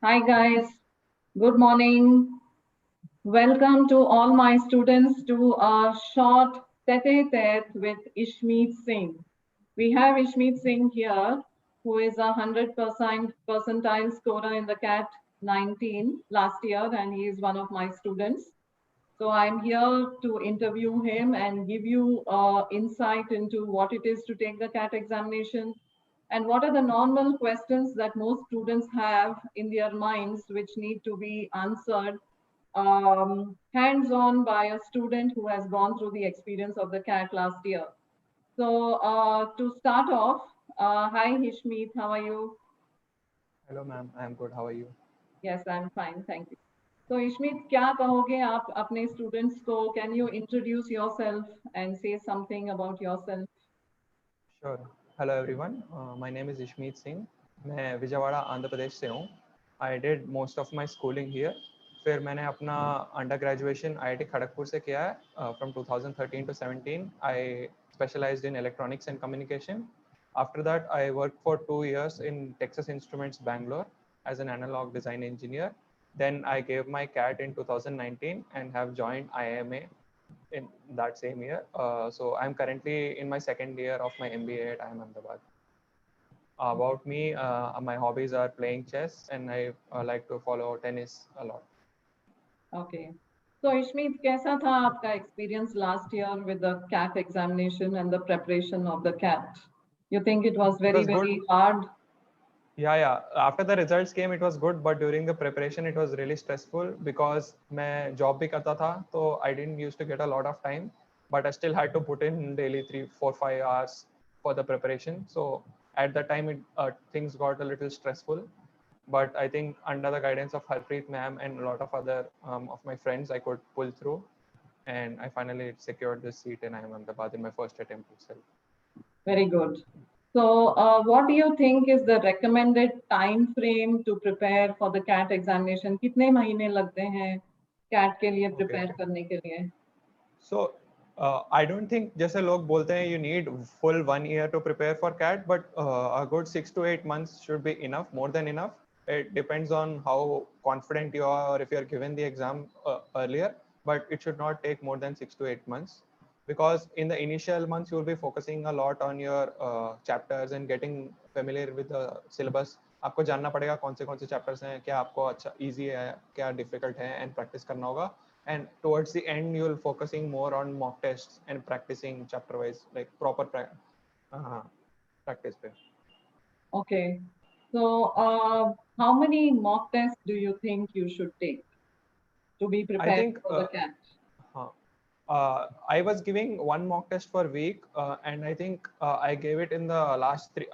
Hi guys, good morning. Welcome to all my students to a short tete-a-tete with Ishmeet Singh. We have Ishmeet Singh here, who is a 100% percentile scorer in the CAT 19 last year, and he is one of my students. So I'm here to interview him and give you insight into what it is to take the CAT examination and what are the normal questions that most students have in their minds which need to be answered hands-on by a student who has gone through the experience of the CAT last year. So to start off, hi Hishmeet, how are you? Hello, ma'am. I am good. How are you? Yes, I'm fine, thank you. So Ishmeet, क्या कहोगे आप अपने students को? Can you introduce yourself and say something about yourself? Sure. Hello, everyone. My name is Ishmeet Singh. मैं विजयवाड़ा आंध्र प्रदेश से हूँ. I did most of my schooling here. फिर मैंने अपना अंडर ग्रेजुएशन IIT खड़गपुर से किया है. From 2013 to 17, I specialized in electronics and communication. After that, I worked for 2 years in Texas Instruments, Bangalore, as an analog design engineer. Then I gave my CAT in 2019 and have joined IIMA in that same year. So I'm currently in my second year of my MBA at IIM Ahmedabad. About me, my hobbies are playing chess and I like to follow tennis a lot. Okay. So Ishmeet, कैसा था आपका experience last year with the CAT examination and the preparation of the CAT? You think it was It very, was good. very hard? Yeah. After the results came, it was good, but during the preparation, it was really stressful because मैं job भी करता था, so I didn't used to get a lot of time, but I still had to put in daily 3, 4, 5 hours for the preparation. So at that time, things got a little stressful. But I think under the guidance of Harpreet ma'am and a lot of other of my friends, I could pull through, and I finally secured this seat in IIM Ahmedabad in my first attempt itself. Very good. So what do you think is the recommended time frame to prepare for the CAT examination? कितने महीने लगते हैं CAT के लिए Okay. prepare करने के लिए? So I don't think जैसे लोग बोलते हैं you need full 1 year to prepare for CAT, but a good 6 to 8 months should be enough, more than enough. It depends on how confident you are or if you're given the exam earlier, but it should not take more than 6 to 8 months because in the initial months you will be focusing a lot on your chapters and getting familiar with the syllabus. आपको जानना पड़ेगा कौन से chapters हैं, क्या आपको अच्छा easy है, क्या difficult है, and practice करना होगा. And towards the end you'll focusing more on mock tests and practicing chapter wise like proper practice पे. Okay. So how many mock tests do you think you should take to be I prepared think for the CAT? uh, I was giving one mock test per week and I think I gave it in the last three.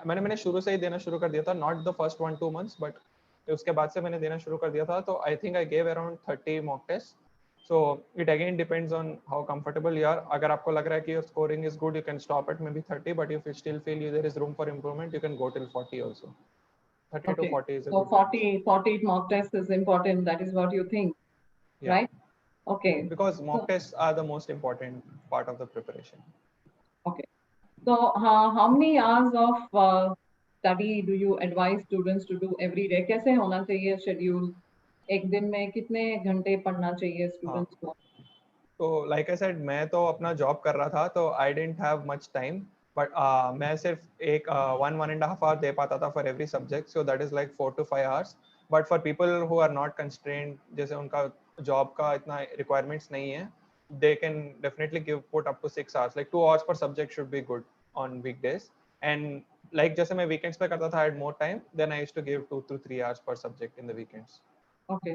मैंने शुरू से ही देना शुरू कर दिया था, not the first 1, 2 months, but उसके बाद से मैंने देना शुरू कर दिया था, तो I think I gave around 30 mock tests. So it again depends on how comfortable you are. अगर आपको लग रहा है कि your scoring is good, you can stop at maybe 30, but if you still feel there is room for improvement, you can go till 40 also. 30 to Okay. 40 is a So good range. 40 mock tests is important. That is what you think, Yeah, right? Okay. because mock So, tests are the most important part of the preparation. okay. So how many hours of study do you advise students to do every day? कैसे होना चाहिए schedule? एक दिन में कितने घंटे पढ़ना चाहिए हाँ, students को? तो लाइक आई सेड मैं तो अपना जॉब कर रहा था, तो I don't have much time, but मैं सिर्फ एक 1, 1.5 आवर दे पाता था for every subject, so that is like 4 to 5 hours. But for people who are not constrained, जैसे उनका जॉब का इतना रिक्वायरमेंट्स नहीं है, they can definitely give put up to 6 hours, like 2 hours per subject should be good on weekdays. And like जैसे मैं weekends पे करता था, I had more time, then I used to give 2 to 3 hours per subject in the weekends. Okay.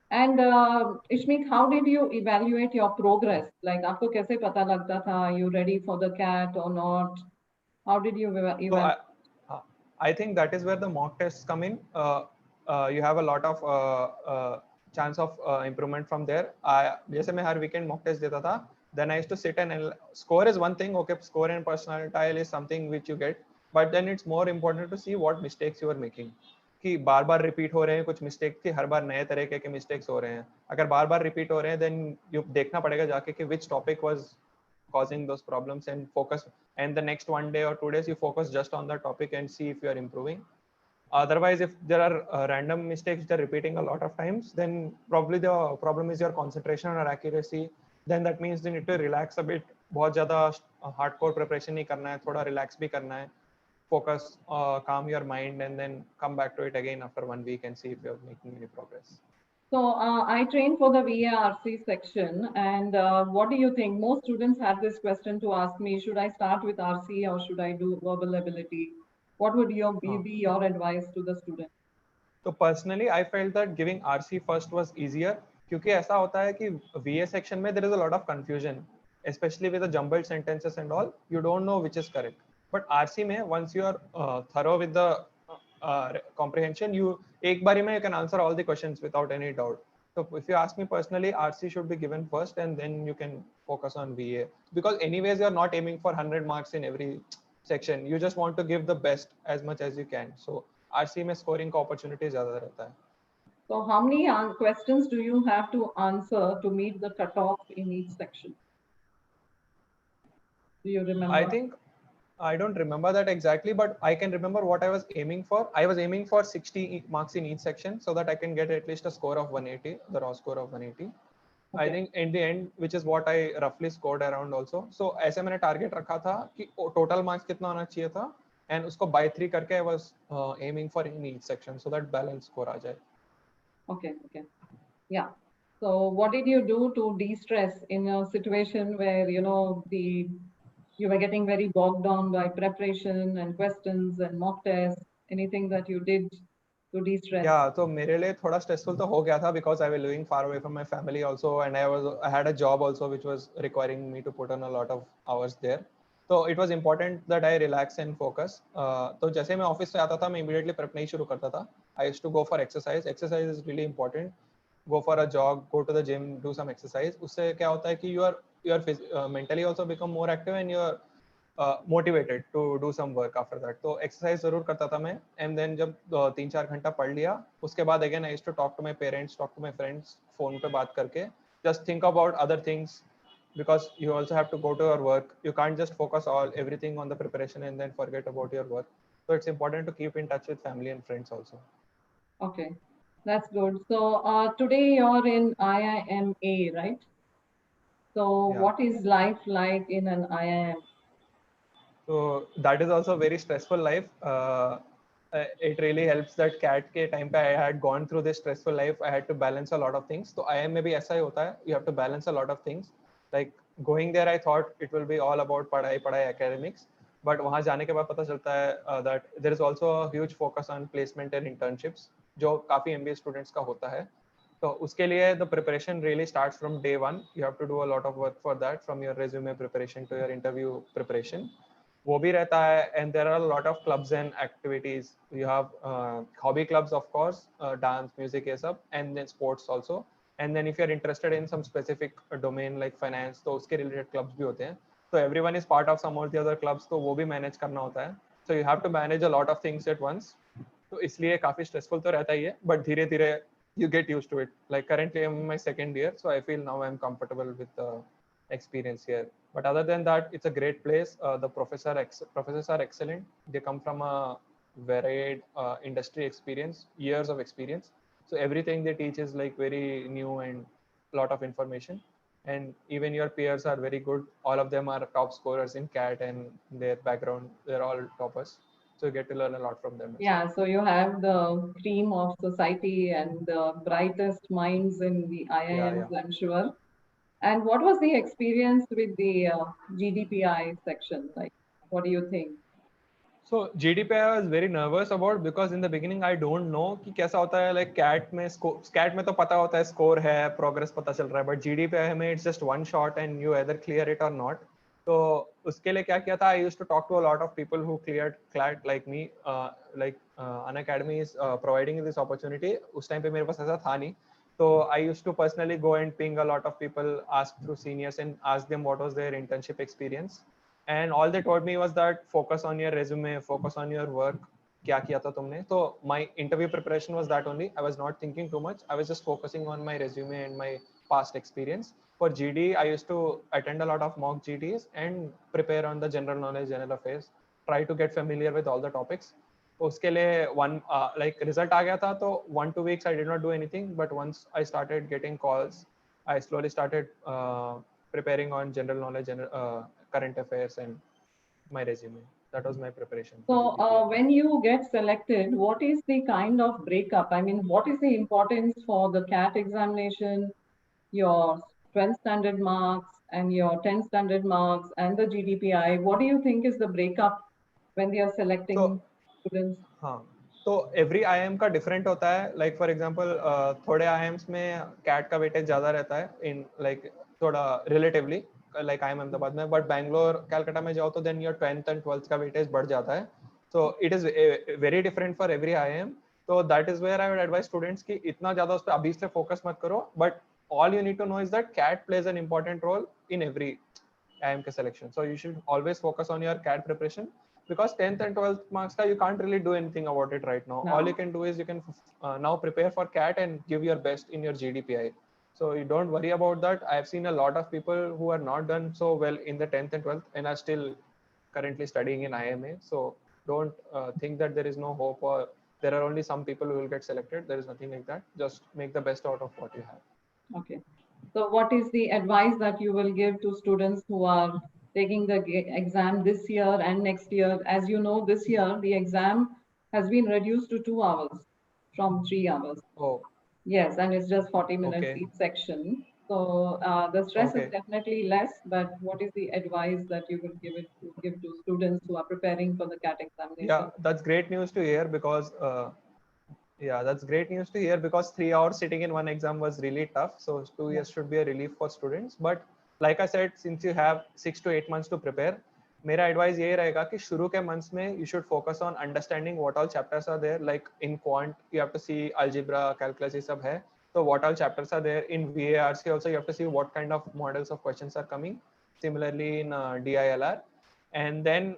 And Ishmeet, how did you evaluate your progress? Like आपको कैसे पता लगता था you ready for the CAT or not? How did you So evaluate? uh, I think that is where the mock tests come in. You have a lot of chance of improvement from there. जैसे मैं हर weekend mock test देता था, then I used to sit and score is one thing. Okay, score and percentile is something which you get, but then it's more important to see what mistakes you are making. कि बार बार repeat हो रहे हैं कुछ mistake थी, हर बार नए तरीके के mistakes हो रहे हैं. अगर बार बार रिपीट हो रहे हैं, देन यू देखना पड़ेगा जाके कि which topic was causing those problems and focus, and the next 1 day or 2 days you focus just on the topic and see if you are improving. Otherwise, if there are random mistakes they're repeating a lot of times, then probably the problem is your concentration or accuracy. Then that means you need to relax a bit. बहुत ज़्यादा hardcore preparation नहीं करना है, थोड़ा relax भी करना है. Focus, calm your mind, and then come back to it again after 1 week and see if you're making any progress. So I trained for the VARC section, and what do you think? Most students have this question to ask me: should I start with RC or should I do verbal ability? What would be your advice to the student? तो personally I felt that giving RC first was easier, क्योंकि ऐसा होता है कि VA section में there is a lot of confusion, especially with the jumbled sentences and all. You don't know which is correct. But RC में once you are thorough with the comprehension, you एक बारी में you can answer all the questions without any doubt. So if you ask me personally, RC should be given first and then you can focus on VA, because anyways you are not aiming for 100 marks in every section. You just want to give the best as much as you can. So RC में scoring का opportunity ज़्यादा रहता है. So how many questions do you have to answer to meet the cutoff in each section? Do you remember? I think I don't remember that exactly, but I can remember what I was aiming for. I was aiming for 60 marks in each section so that I can get at least a score of 180, the raw score of 180. Okay. I think in the end, which is what I roughly scored around also. So ऐसे मैंने target रखा था कि total marks कितना होना चाहिए था, and उसको by 3 करके I was aiming for in each section so that balance score आ जाए. Okay, okay. Yeah. So what did you do to de-stress in a situation where, you were getting very bogged down by preparation and questions and mock tests? Anything that you did to de-stress? Yeah, तो मेरे लिए थोड़ा stressful तो हो गया था because I was living far away from my family also, and I had a job also which was requiring me to put on a lot of hours there. So it was important that I relax and focus. तो जैसे मैं office से आता था मैं immediately prep नहीं शुरू करता था. I used to go for exercise. Exercise is really important. Go for a jog, go to the gym, do some exercise. उससे क्या होता है कि you are mentally also become more active and you are motivated to do some work after that. तो exercise जरूर करता था मैं, एंड देन जब 3-4 घंटा पढ़ लिया उसके बाद again I used to talk to my parents, talk to my friends phone पे बात करके, just think about other things, because you also have to go to your work. You can't just focus everything on the preparation and then forget about your work. So it's important to keep in touch with family and friends also. Okay, that's good. So today you're in IIMA, right? So Yeah. what is life like in an IIM? So that is also a very stressful life. It really helps that CAT के time पे I had gone through this stressful life. I had to balance a lot of things. तो IIM में भी ऐसा ही होता है. You have to balance a lot of things. Like going there, I thought it will be all about पढ़ाई academics. But वहाँ जाने के बाद पता चलता है that there is also a huge focus on placement and internships, जो काफी MBA students का होता है. तो उसके लिए the preparation really starts from day one. You have to do a lot of work for that, from your resume preparation to your interview preparation. वो भी रहता है, and there are a lot of clubs and activities. You have hobby clubs, of course, dance, music, ये सब, and then sports also. And then if you're interested in some specific domain like finance, तो उसके related clubs भी होते हैं. So everyone is part of some or the other clubs, तो वो भी manage करना होता है. So you have to manage a lot of things at once. तो इसलिए काफी stressful तो रहता ही है, but धीरे धीरे you get used to it. Like currently I'm in my second year, so I feel now I'm comfortable with the experience here. But other than that, it's a great place. The professors are excellent. They come from a varied industry experience, years of experience. So everything they teach is like very new and a lot of information. And even your peers are very good. All of them are top scorers in CAT, and their background, they're all toppers. So you get to learn a lot from them. Yeah, so you have the cream of society and the brightest minds in the IIMs, Yeah. I'm sure. And what was the experience with the GDPI section? Like, what do you think? So GDPI I was very nervous about, because in the beginning I don't know कि कैसा होता है. Like CAT में तो पता होता है score है, progress पता चल रहा है, but GDPI में it's just one shot and you either clear it or not. तो उसके लिए क्या किया था, I used to talk to a lot of people who cleared CAT like me. Like Unacademy is providing this opportunity. उस time पे मेरे पास ऐसा था नहीं. So I used to personally go and ping a lot of people, ask through seniors and ask them what was their internship experience. And all they told me was that focus on your resume, focus on your work. क्या किया था तुमने? So my interview preparation was that only. I was not thinking too much. I was just focusing on my resume and my past experience. For GD, I used to attend a lot of mock GDs and prepare on the general knowledge, general affairs. Try to get familiar with all the topics. उसके लिए one like result आ गया था तो 1-2 weeks I did not do anything, but once I started getting calls, I slowly started preparing on general knowledge and current affairs and my resume. That was my preparation for So, GDPI. when you get selected, what is the kind of breakup? I mean, what is the importance for the CAT examination, your 12th standard marks, and your 10th standard marks, and the GDPI? What do you think is the breakup when they are So selecting students? हाँ, तो every IM का different होता है. Like for example थोड़े IIMs में cat का weightage ज्यादा रहता है इन लाइक थोड़ा रिलेटिवली लाइक आईएम अहमदाबाद में, बट बैंगलोर कलकत्ता में जाओ तो then your 10th and 12th का वेटेज बढ़ जाता है. So it is very different for every IIM. तो that is where I would advise students कि इतना ज्यादा उस पर अभी से फोकस मत करो, but all you need to know is that CAT plays an important role in every IMK selection. So you should always focus on your CAT preparation, because 10th and 12th marks you can't really do anything about it right now. No. All you can do is you can now prepare for CAT and give your best in your GDPI. So you don't worry about that. I've seen a lot of people who are not done so well in the 10th and 12th and are still currently studying in IMA. So don't think that there is no hope or there are only some people who will get selected. There is nothing like that. Just make the best out of what you have. Okay. So what is the advice that you will give to students who are taking the exam this year and next year? As you know, this year the exam has been reduced to 2 hours from 3 hours. Oh, Yes, and it's just 40 minutes okay. each section. So the stress is Okay. definitely less, but what is the advice that you will give to students who are preparing for the CAT examination? Yeah, that's great news to hear because yeah, that's great news to hear because 3 hours sitting in one exam was really tough. So 2 years should be a relief for students. But like I said, since you have 6 to 8 months to prepare, मेरा advice यही रहेगा कि शुरू के months में you should focus on understanding what all chapters are there. Like in quant, you have to see algebra, calculus, ये सब है. So what all chapters are there in VARC also you have to see what kind of models of questions are coming. Similarly in DILR, and then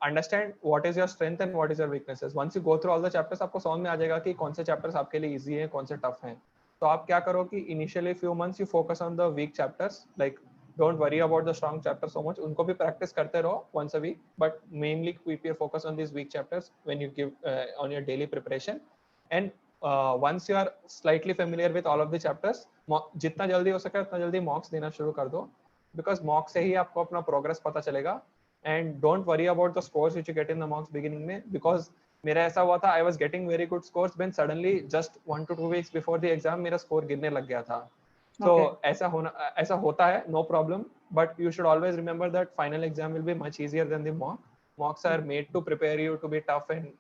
understand what is your strength and what is your weaknesses. Once you go through all the chapters, आपको समझ में आ जाएगा कि कौन से chapters आपके लिए easy हैं, कौन से tough हैं. तो आप क्या करो कि initially few months you focus on the weak chapters, like don't worry about the strong chapters so much. उनको भी practice करते रहो once a week, but mainly keep your focus on these weak chapters when you give on your daily preparation. And once you are slightly familiar with all of the chapters, जितना जल्दी हो सके उतना जल्दी mocks देना शुरू कर दो, because mocks से ही आपको अपना progress पता चलेगा. And don't worry about the scores which you get in the mocks beginning में, because मेरा ऐसा हुआ था, I was getting very good scores, then suddenly just 1 to 2 weeks before the exam मेरा score गिरने लग गया था. So ऐसा होता है, no problem, but you should always remember that final exam will be much easier than the mock. Mocks are made to prepare you to be tough and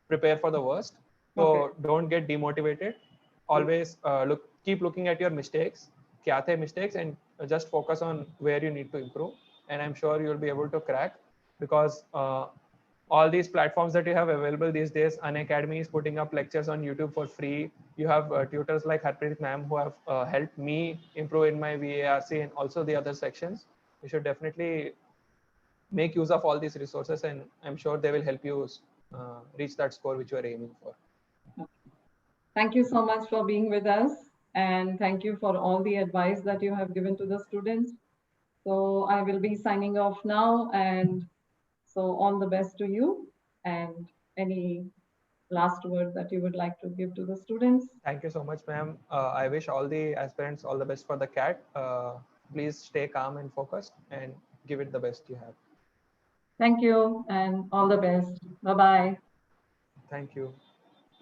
prepare for the worst. So don't get demotivated. Always keep looking at your mistakes. क्या थे mistakes, and just focus on where you need to improve. And I'm sure you'll be able to crack, because all these platforms that you have available these days, Unacademy is putting up lectures on YouTube for free. You have tutors like Harpreet ma'am who have helped me improve in my VARC and also the other sections. You should definitely make use of all these resources, and I'm sure they will help you reach that score which you are aiming for. Thank you so much for being with us, and thank you for all the advice that you have given to the students. So I will be signing off now, and so all the best to you. And any last word that you would like to give to the students? Thank you so much, ma'am. I wish all the aspirants all the best for the CAT. Please stay calm and focused and give it the best you have. Thank you, and all the best. Bye-bye. Thank you.